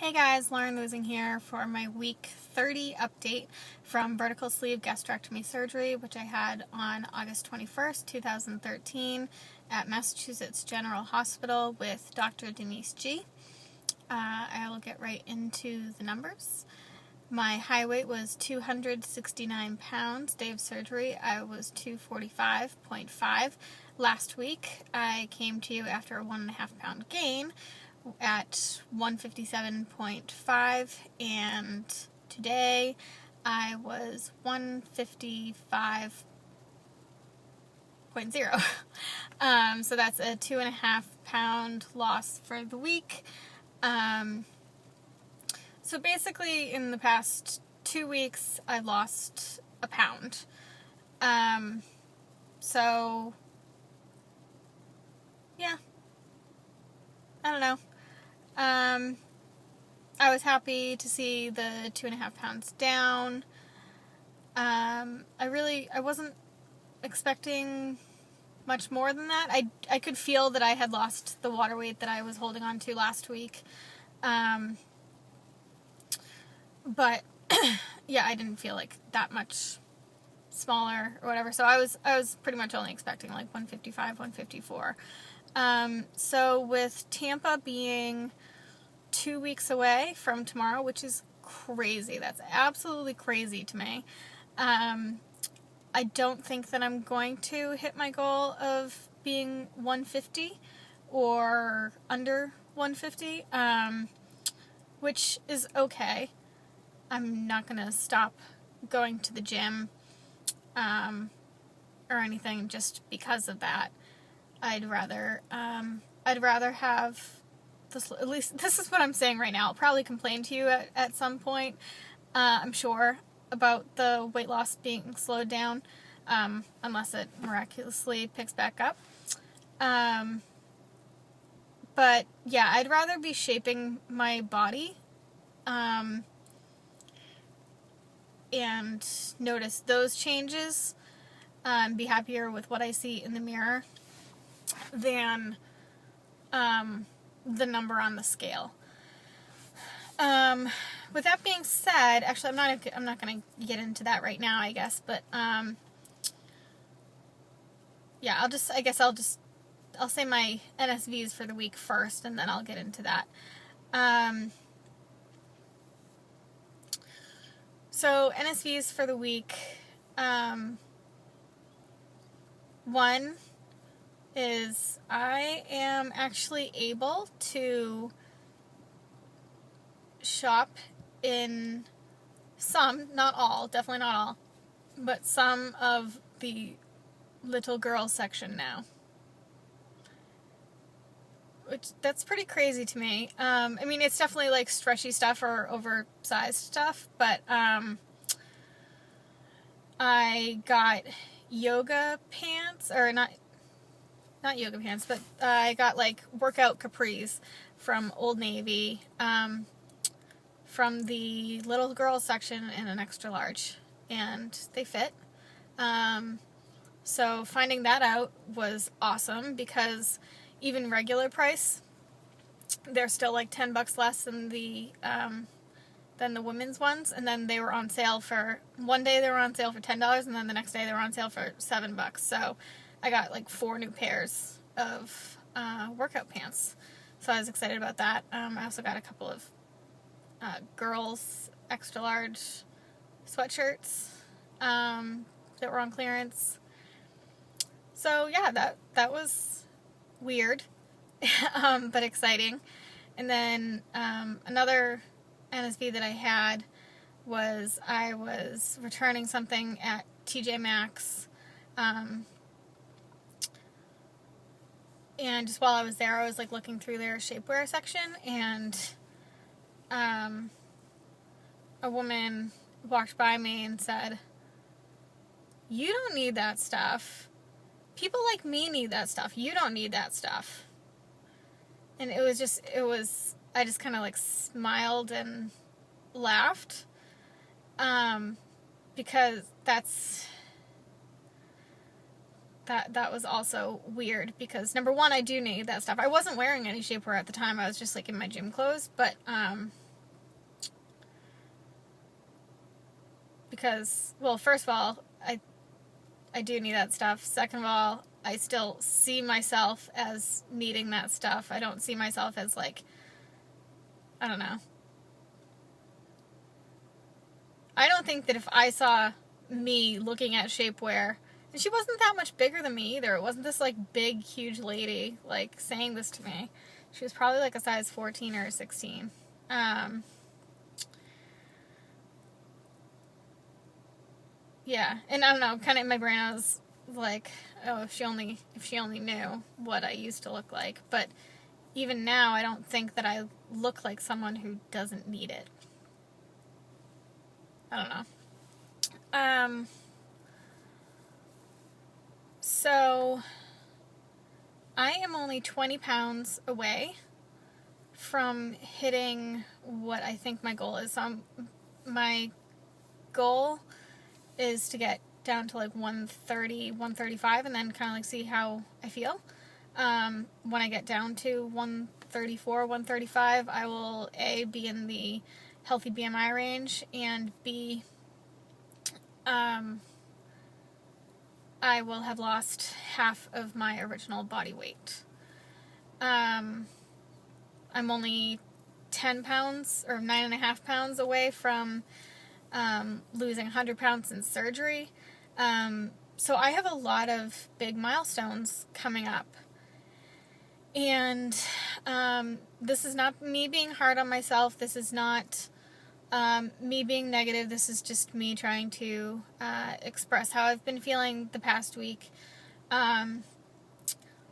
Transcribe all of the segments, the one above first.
Hey guys, Lauren Losing here for my week 30 update from vertical sleeve gastrectomy surgery, which I had on August 21st, 2013 at Massachusetts General Hospital with Dr. Denise G. I will get right into the numbers. My high weight was 269 pounds. Day of surgery, I was 245.5. Last week, I came to you after a 1.5 pound gain at 157.5, and today I was 155.0. So that's a 2.5 pound loss for the week. So basically in the past 2 weeks I lost a pound. So yeah, I don't know. I was happy to see the 2.5 pounds down. I wasn't expecting much more than that. I could feel that I had lost the water weight that I was holding on to last week. But yeah, I didn't feel like that much smaller or whatever. So I was pretty much only expecting like 155, 154. So with Tampa being 2 weeks away from tomorrow, which is crazy. That's absolutely crazy to me. I don't think that I'm going to hit my goal of being 150 or under 150, which is okay. I'm not going to stop going to the gym or anything just because of that. I'd rather have this, at least this is what I'm saying right now. I'll probably complain to you at some point, I'm sure, about the weight loss being slowed down, unless it miraculously picks back up. But yeah, I'd rather be shaping my body, and notice those changes, be happier with what I see in the mirror than the number on the scale. With that being said, actually I'm not going to get into that right now, I guess, but yeah, I'll say my NSVs for the week first, and then I'll get into that. So NSVs for the week, one is I am actually able to shop in some, not all, definitely not all, but some of the little girl section now. Which, that's pretty crazy to me. I mean, it's definitely like stretchy stuff or oversized stuff, but I got yoga pants, or not yoga pants, but I got like workout capris from Old Navy, from the little girl section in an extra large, and they fit. So finding that out was awesome, because even regular price, they're still like $10 less than the women's ones. And then they were on sale for, one day they were on sale for $10, and then the next day they were on sale for $7. So I got like 4 new pairs of workout pants. So I was excited about that. I also got a couple of girls extra large sweatshirts that were on clearance. So yeah, that was weird, but exciting. And then another NSV that I had was I was returning something at TJ Maxx, and just while I was there, I was like looking through their shapewear section, and a woman walked by me and said, "You don't need that stuff. People like me need that stuff. You don't need that stuff." And I just kind of like smiled and laughed, because that was also weird, because number one, I do need that stuff. I wasn't wearing any shapewear at the time. I was just like in my gym clothes, but because, well, first of all, I do need that stuff. Second of all, I still see myself as needing that stuff. I don't see myself as like, I don't know. I don't think that if I saw me looking at shapewear, and she wasn't that much bigger than me either. It wasn't this like big, huge lady like saying this to me. She was probably like a size 14 or 16. Yeah, and I don't know, kind of in my brain I was like, oh, if she only knew what I used to look like. But even now, I don't think that I look like someone who doesn't need it. I don't know. So I am only 20 pounds away from hitting what I think my goal is. So my goal is to get down to like 130, 135, and then kind of like see how I feel. When I get down to 134, 135, I will A, be in the healthy BMI range, and B, I will have lost half of my original body weight. I'm only 10 pounds or 9.5 pounds away from losing 100 pounds in surgery. So I have a lot of big milestones coming up. And this is not me being hard on myself. This is not me being negative. This is just me trying to express how I've been feeling the past week.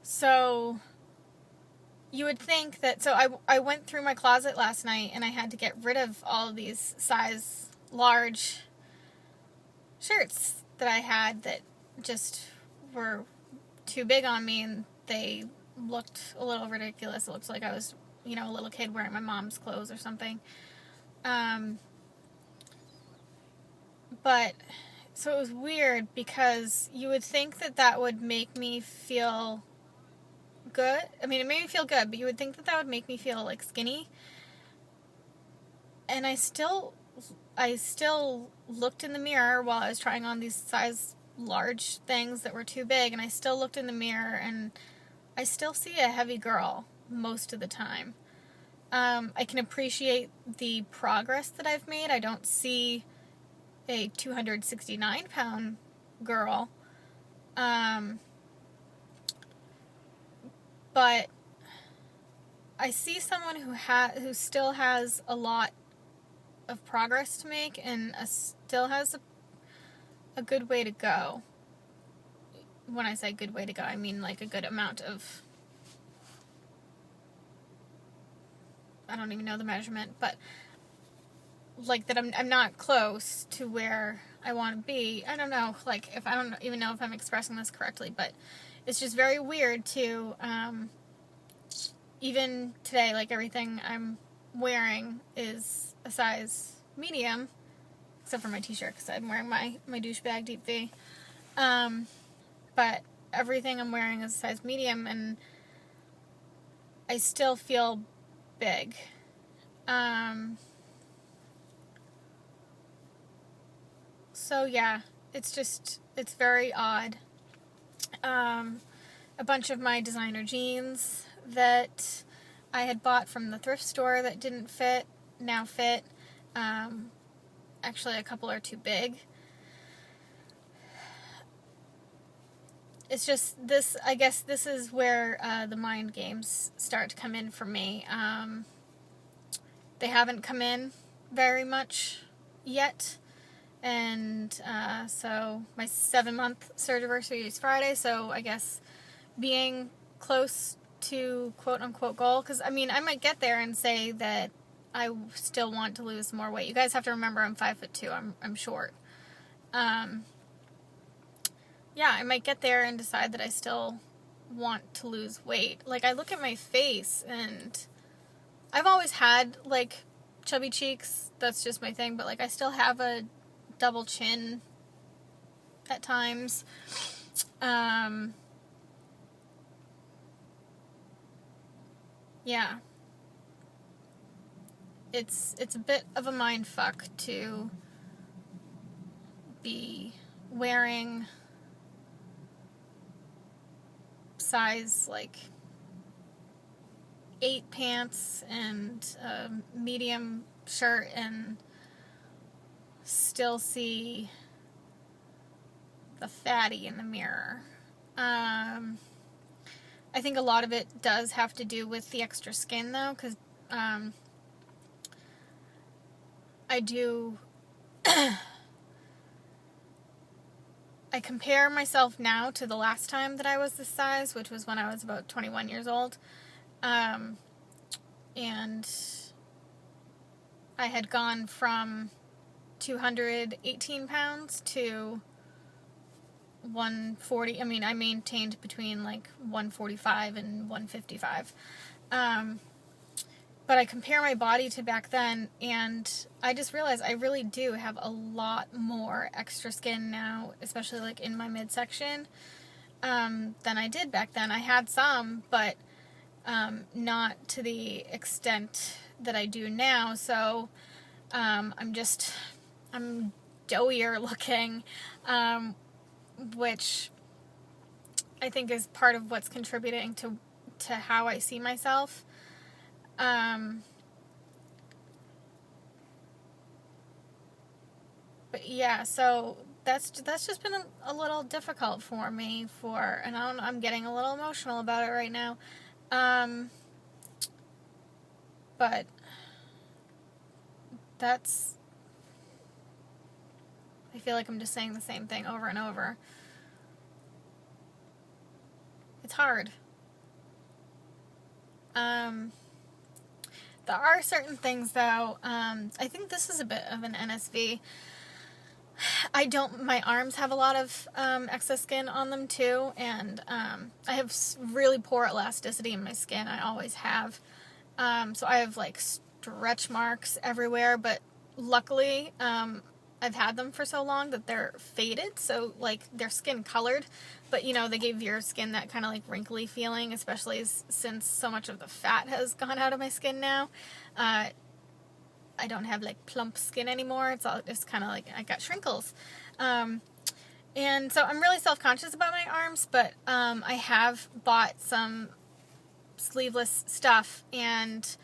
So you would think that, so I went through my closet last night and I had to get rid of all of these size large shirts that I had that just were too big on me, and they looked a little ridiculous. It looked like I was, a little kid wearing my mom's clothes or something. But, so it was weird because you would think that that would make me feel good. I mean, it made me feel good, but you would think that that would make me feel like skinny. And I still looked in the mirror while I was trying on these size large things that were too big, and I still looked in the mirror and I still see a heavy girl most of the time. I can appreciate the progress that I've made. I don't see a 269 pound girl. But I see someone who still has a lot of progress to make and still has a good way to go. When I say good way to go, I mean like a good amount of, I don't even know the measurement, but like that I'm not close to where I want to be. I don't know, like if I don't even know if I'm expressing this correctly, but it's just very weird to even today, like everything I'm wearing is a size medium, except for my t-shirt because I'm wearing my douchebag deep V. But everything I'm wearing is a size medium, and I still feel big. So yeah, it's very odd. A bunch of my designer jeans that I had bought from the thrift store that didn't fit, now fit. Actually, a couple are too big. It's just this, I guess this is where the mind games start to come in for me. They haven't come in very much yet. And so my 7-month surgery is Friday, so I guess being close to quote-unquote goal, because I mean, I might get there and say that I still want to lose more weight. You guys have to remember I'm 5'2". I'm short. Yeah, I might get there and decide that I still want to lose weight. Like, I look at my face, and I've always had, like, chubby cheeks. That's just my thing. But, like, I still have a double chin at times. Yeah. It's a bit of a mind fuck to be wearing size like 8 pants and a medium shirt and still see the fatty in the mirror. I think a lot of it does have to do with the extra skin, though, because I do... I compare myself now to the last time that I was this size, which was when I was about 21 years old. And I had gone from 218 pounds to 140. I mean, I maintained between like 145 and 155. But I compare my body to back then, and I just realized I really do have a lot more extra skin now, especially like in my midsection, than I did back then. I had some, but not to the extent that I do now. So I'm doughier looking, which I think is part of what's contributing to how I see myself. But yeah, so that's just been a little difficult for me, and I'm getting a little emotional about it right now. But I feel like I'm just saying the same thing over and over. It's hard. There are certain things, though. I think this is a bit of an NSV. My arms have a lot of excess skin on them too, and I have really poor elasticity in my skin. I always have. So I have like stretch marks everywhere, but luckily I've had them for so long that they're faded, so like they're skin colored, but they give your skin that kind of like wrinkly feeling, especially since so much of the fat has gone out of my skin now. I don't have like plump skin anymore. It's kind of like I got shrinkles. And so I'm really self-conscious about my arms, but I have bought some sleeveless stuff, and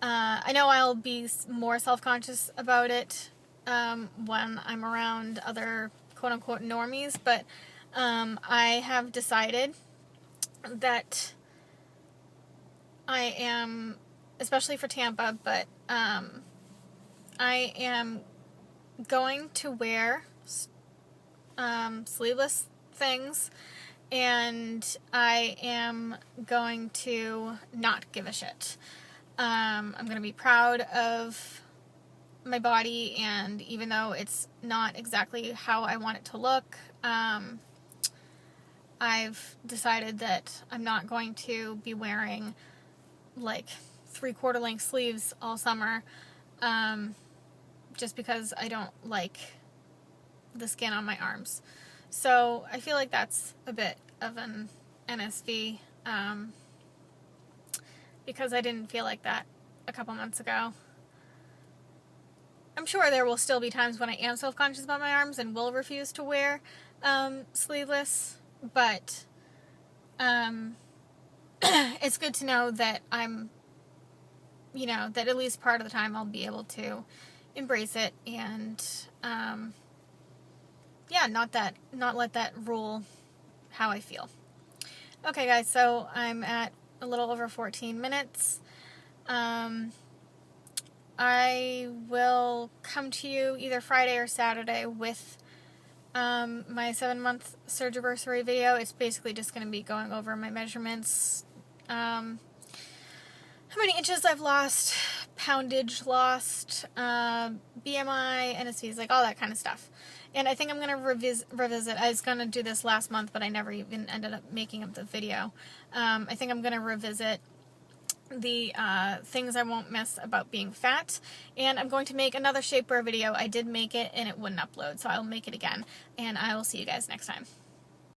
I know I'll be more self-conscious about it when I'm around other quote-unquote normies, but I have decided that I am, especially for Tampa, but I am going to wear sleeveless things, and I am going to not give a shit. I'm going to be proud of my body, and even though it's not exactly how I want it to look, I've decided that I'm not going to be wearing like 3/4 length sleeves all summer, just because I don't like the skin on my arms. So I feel like that's a bit of an NSV, because I didn't feel like that a couple months ago. I'm sure there will still be times when I am self-conscious about my arms and will refuse to wear sleeveless, but it's good to know that that at least part of the time I'll be able to embrace it and not let that rule how I feel. Okay, guys, so I'm at a little over 14 minutes. I will come to you either Friday or Saturday with my 7-month surgiversary video. It's basically just going to be going over my measurements, how many inches I've lost, poundage lost, BMI, NSVs, like all that kind of stuff. And I think I'm going to revisit. I was going to do this last month, but I never even ended up making up the video. I think I'm going to revisit the things I won't miss about being fat, and I'm going to make another shapewear video. I did make it and it wouldn't upload, so I'll make it again, and I will see you guys next time.